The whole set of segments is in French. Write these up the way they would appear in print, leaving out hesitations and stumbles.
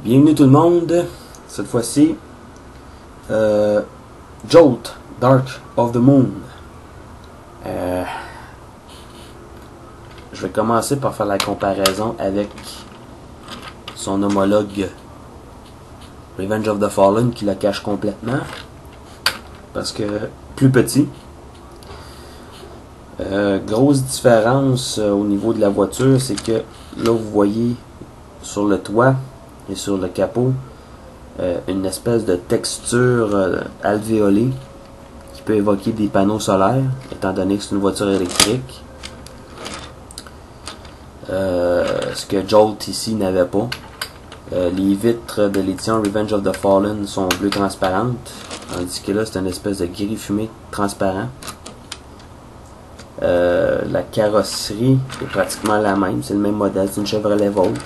Bienvenue tout le monde. Cette fois-ci, Jolt, Dark of the Moon. Je vais commencer par faire la comparaison avec son homologue Revenge of the Fallen qui la cache complètement. Parce que plus petit. Grosse différence au niveau de la voiture, c'est que là vous voyez sur le toit et sur le capot une espèce de texture alvéolée qui peut évoquer des panneaux solaires, étant donné que c'est une voiture électrique. Ce que Jolt ici n'avait pas. Les vitres de l'édition Revenge of the Fallen sont bleues transparentes, tandis que là c'est une espèce de gris fumé transparent. La carrosserie est pratiquement la même, c'est le même modèle, c'est une Chevrolet Volt.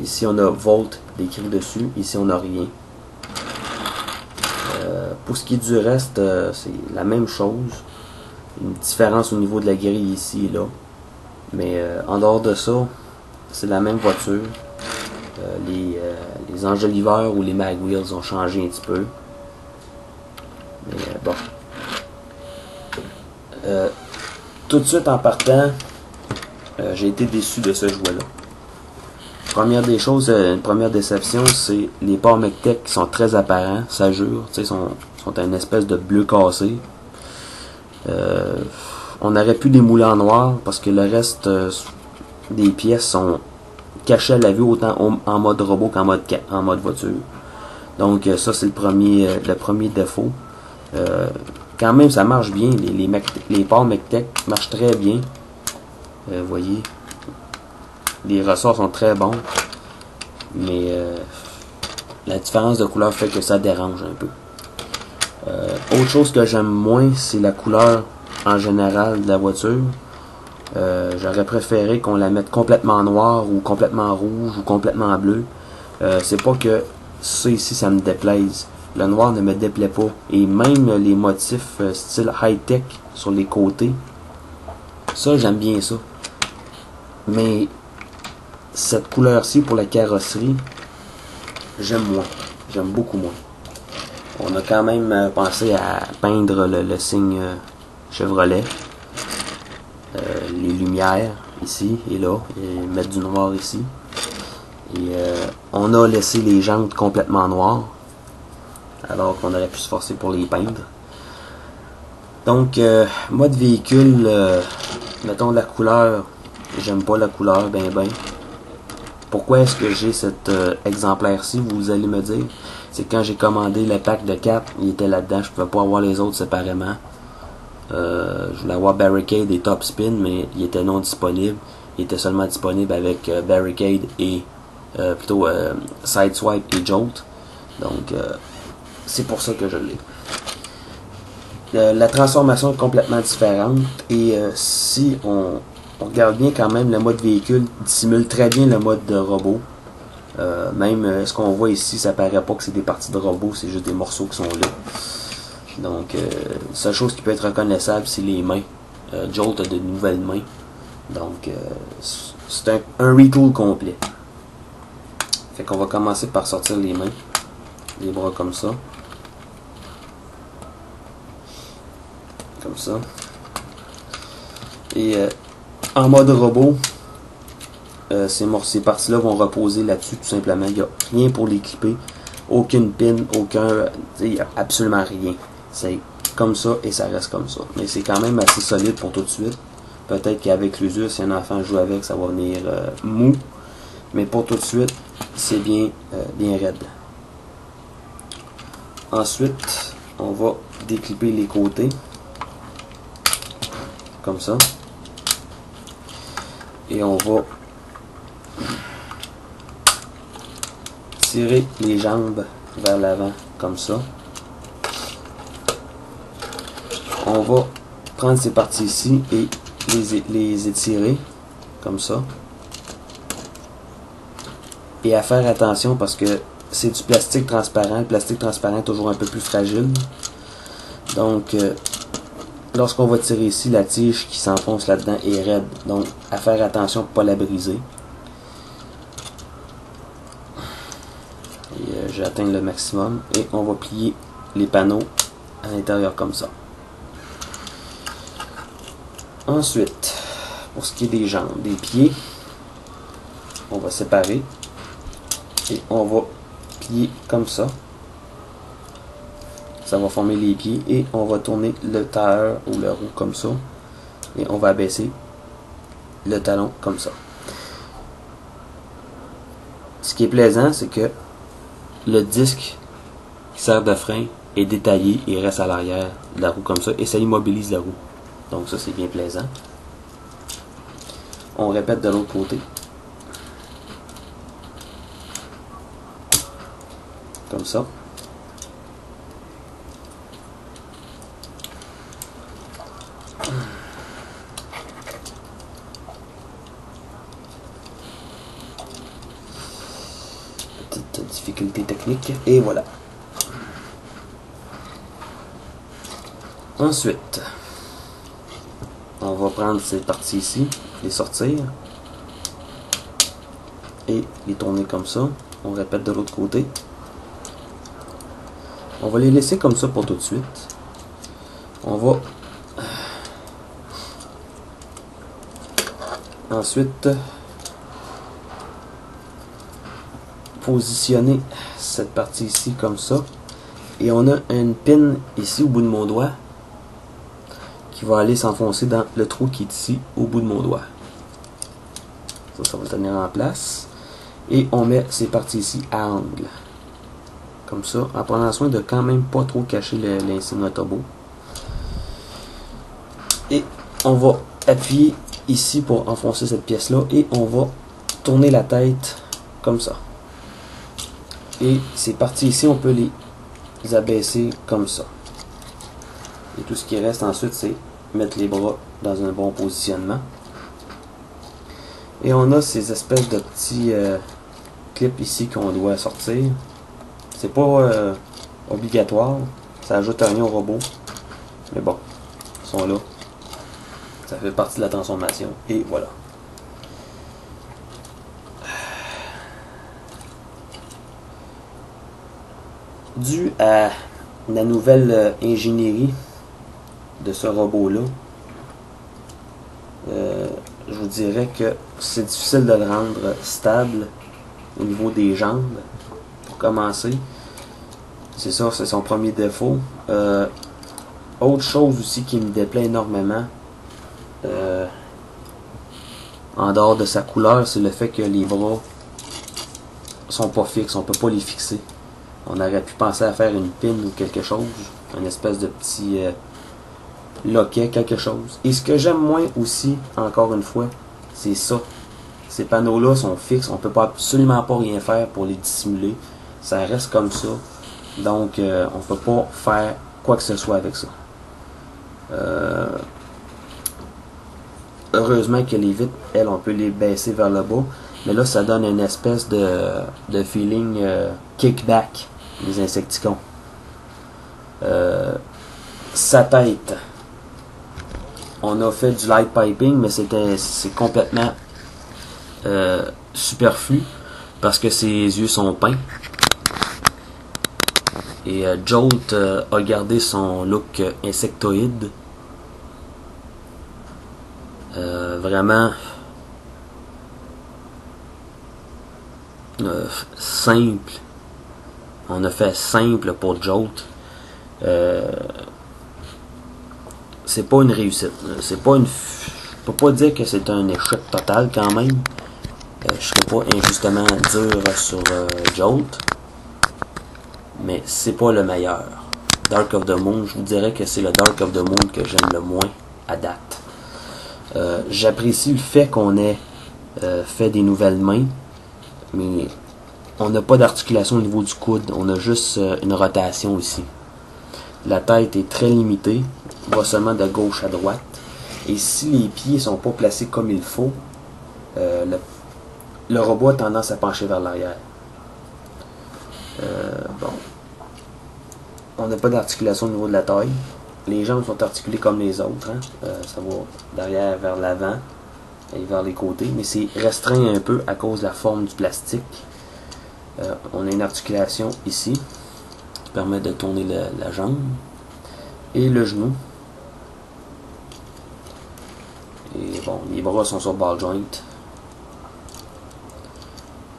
Ici on a Volt décrit dessus, ici on n'a rien. Pour ce qui est du reste, c'est la même chose. Une différence au niveau de la grille ici et là. Mais en dehors de ça, c'est la même voiture. Les enjoliveurs ou les mag wheels ont changé un petit peu. Mais bon. Tout de suite en partant, j'ai été déçu de ce jouet-là. Première des choses, une première déception, c'est les ports McTech qui sont très apparents, ça jure, sont une espèce de bleu cassé. On aurait pu les mouler en noir parce que le reste des pièces sont cachées à la vue autant en mode robot qu'en mode voiture. Donc ça c'est le premier défaut. Quand même ça marche bien, les ports McTech marchent très bien. Vous voyez, les ressorts sont très bons, mais la différence de couleur fait que ça dérange un peu. Autre chose que j'aime moins, c'est la couleur en général de la voiture. J'aurais préféré qu'on la mette complètement noire ou complètement rouge ou complètement bleu. C'est pas que ça ici ça me déplaise. Le noir ne me déplaît pas. Et même les motifs style high-tech sur les côtés, ça j'aime bien ça. Mais cette couleur-ci pour la carrosserie, j'aime moins. J'aime beaucoup moins. On a quand même pensé à peindre le signe Chevrolet. Les lumières ici et là. Et mettre du noir ici. Et on a laissé les jantes complètement noires. Alors qu'on aurait pu se forcer pour les peindre. Donc, mode véhicule, mettons la couleur, j'aime pas la couleur, ben. Pourquoi est-ce que j'ai cet exemplaire-ci, vous allez me dire? C'est quand j'ai commandé le pack de 4, il était là-dedans, je pouvais pas avoir les autres séparément. Je voulais avoir Barricade et Top Spin, mais il était non disponible. Il était seulement disponible avec Barricade et plutôt Sideswipe et Jolt. Donc, c'est pour ça que je l'ai. La transformation est complètement différente et si on regarde bien quand même, le mode véhicule dissimule très bien le mode de robot. Même ce qu'on voit ici, ça paraît pas que c'est des parties de robot, c'est juste des morceaux qui sont là. Donc, seule chose qui peut être reconnaissable, c'est les mains. Jolt a de nouvelles mains. Donc, c'est un retool complet. Fait qu'on va commencer par sortir les mains. Les bras comme ça. Comme ça. Et en mode robot, ces parties-là vont reposer là-dessus tout simplement. Il n'y a rien pour les clipper. Aucune pin, il n'y a absolument rien. C'est comme ça et ça reste comme ça. Mais c'est quand même assez solide pour tout de suite. Peut-être qu'avec l'usure, si un enfant joue avec, ça va venir mou. Mais pour tout de suite, c'est bien raide. Ensuite, on va déclipper les côtés. Comme ça. Et on va tirer les jambes vers l'avant comme ça. On va prendre ces parties ici et les étirer comme ça. Et à faire attention parce que c'est du plastique transparent. Le plastique transparent est toujours un peu plus fragile. Donc, lorsqu'on va tirer ici, la tige qui s'enfonce là-dedans est raide. Donc, à faire attention pour ne pas la briser. j'ai atteint le maximum et on va plier les panneaux à l'intérieur comme ça. Ensuite, pour ce qui est des jambes, des pieds, on va séparer et on va plier comme ça. Ça va former les pieds et on va tourner le tailleur ou le roue comme ça et on va abaisser le talon comme ça. Ce qui est plaisant, c'est que le disque qui sert de frein est détaillé et reste à l'arrière de la roue comme ça et ça immobilise la roue. Donc ça, c'est bien plaisant. On répète de l'autre côté. Comme ça. Petite difficulté technique. Et voilà. Ensuite, on va prendre ces parties ici, les sortir et les tourner comme ça. On répète de l'autre côté. On va les laisser comme ça pour tout de suite. On va ensuite positionner cette partie ici comme ça. Et on a une pin ici au bout de mon doigt qui va aller s'enfoncer dans le trou qui est ici au bout de mon doigt. Ça va le tenir en place. Et on met ces parties ici à angle. Comme ça, en prenant soin de quand même pas trop cacher l'insigne Autobo. Et on va appuyer ici pour enfoncer cette pièce là et on va tourner la tête comme ça. Et ces parties ici, on peut les abaisser comme ça. Et tout ce qui reste ensuite, c'est mettre les bras dans un bon positionnement. Et on a ces espèces de petits clips ici qu'on doit sortir. C'est pas obligatoire, ça ajoute rien au robot. Mais bon, ils sont là. Ça fait partie de la transformation. Et voilà. Dû à la nouvelle ingénierie de ce robot-là, je vous dirais que c'est difficile de le rendre stable au niveau des jambes. Pour commencer, c'est ça, c'est son premier défaut. Autre chose aussi qui me déplaît énormément, en dehors de sa couleur, c'est le fait que les bras sont pas fixes, on peut pas les fixer. On aurait pu penser à faire une pin ou quelque chose, une espèce de petit loquet, quelque chose. Et ce que j'aime moins aussi, encore une fois, c'est ça. Ces panneaux-là sont fixes, on peut absolument pas rien faire pour les dissimuler. Ça reste comme ça. Donc, on peut pas faire quoi que ce soit avec ça. Heureusement que les vitres, elles, on peut les baisser vers le bas. Mais là, ça donne une espèce de feeling kickback des Insecticons. Sa tête. On a fait du light piping, mais c'est complètement superflu parce que ses yeux sont peints. Et Jolt a gardé son look insectoïde. Vraiment simple. On a fait simple pour Jolt. C'est pas une réussite. C'est pas une. Je peux pas dire que c'est un échec total quand même. Je serais pas injustement dur sur Jolt. Mais c'est pas le meilleur. Dark of the Moon, je vous dirais que c'est le Dark of the Moon que j'aime le moins à date. J'apprécie le fait qu'on ait fait des nouvelles mains, mais on n'a pas d'articulation au niveau du coude, on a juste une rotation ici. La tête est très limitée, on va seulement de gauche à droite, et si les pieds sont pas placés comme il faut, le robot a tendance à pencher vers l'arrière. Bon. On n'a pas d'articulation au niveau de la taille. Les jambes sont articulées comme les autres. Hein? Ça va derrière vers l'avant et vers les côtés. Mais c'est restreint un peu à cause de la forme du plastique. On a une articulation ici qui permet de tourner la jambe et le genou. Et bon, les bras sont sur ball joint.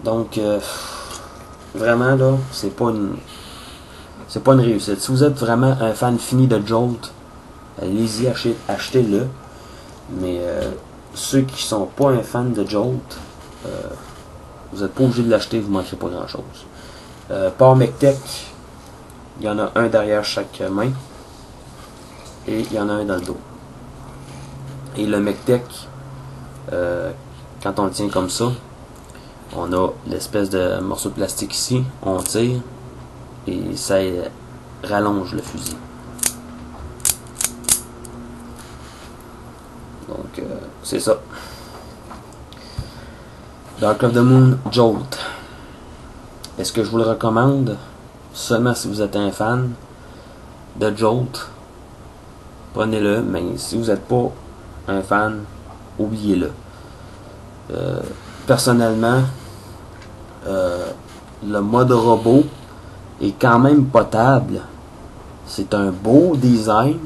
Donc vraiment là, c'est pas une réussite. Si vous êtes vraiment un fan fini de Jolt, allez-y, achetez-le. Mais ceux qui sont pas un fan de Jolt, vous n'êtes pas obligé de l'acheter, vous ne manquerez pas grand chose. Port McTech, il y en a un derrière chaque main et il y en a un dans le dos. Et le McTech, quand on le tient comme ça, on a l'espèce de morceau de plastique ici, on tire et ça rallonge le fusil. Donc c'est ça. Dark of the Moon Jolt. Est-ce que je vous le recommande? Seulement si vous êtes un fan de Jolt, prenez-le, mais si vous n'êtes pas un fan, oubliez-le. Personnellement, le mode robot est quand même potable. C'est un beau design.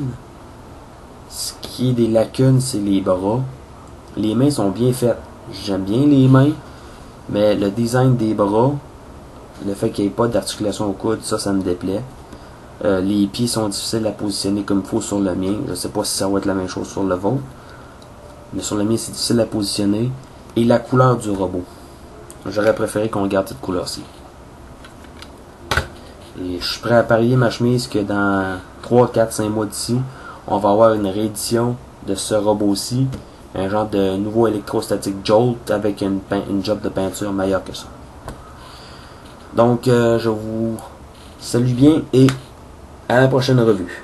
Ce qui est des lacunes, c'est les bras. Les mains sont bien faites. J'aime bien les mains, mais le design des bras, le fait qu'il n'y ait pas d'articulation au coude, ça me déplaît. Les pieds sont difficiles à positionner comme il faut sur le mien. Je ne sais pas si ça va être la même chose sur le vôtre, mais sur le mien c'est difficile à positionner. Et la couleur du robot, j'aurais préféré qu'on garde cette couleur-ci. Et je suis prêt à parier ma chemise que dans 3, 4, 5 mois d'ici, on va avoir une réédition de ce robot-ci, un genre de nouveau électrostatique Jolt avec une job de peinture meilleure que ça. Donc je vous salue bien et à la prochaine revue.